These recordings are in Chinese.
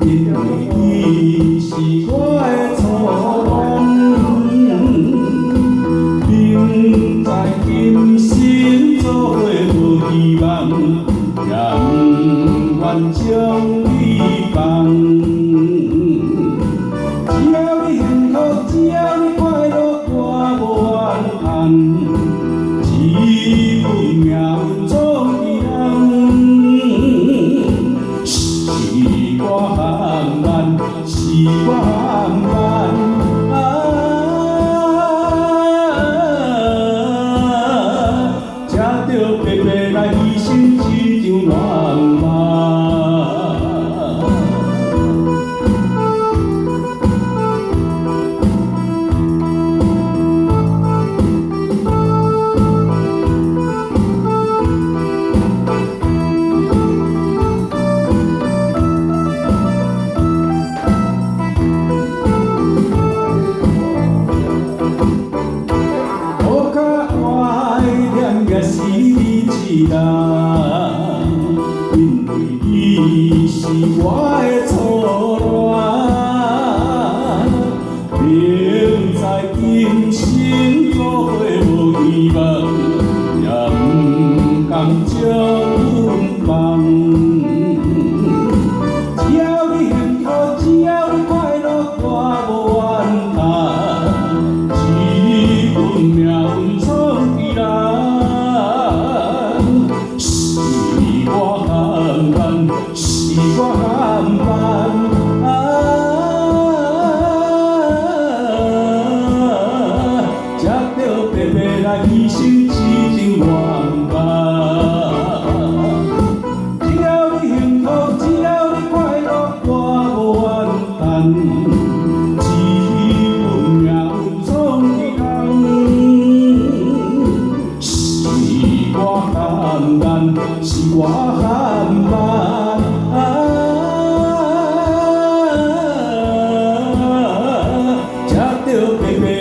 因为伊是我的初恋，并在今生做伙无希望，也不愿将你放。只要你幸福，只要你快乐，我无怨叹。只恨命运总是我含慢，是我含慢才着白白来牺牲一场浪漫。是你一人，因为你是我的初恋，并在今生做伙无希望，也不甘将阮放。只要你幸福，只要你快乐，我无怨叹。只恨命运总是人。是我含慢才着白白来牺牲一场浪漫。只要你幸福，只要你快乐，我无怨叹。只恨命运总是人，是我含慢，是我含慢。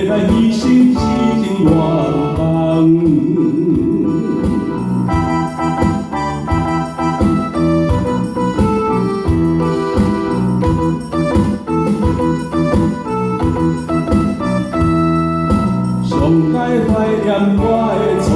来牺牲一场愿望。上界怀念我的初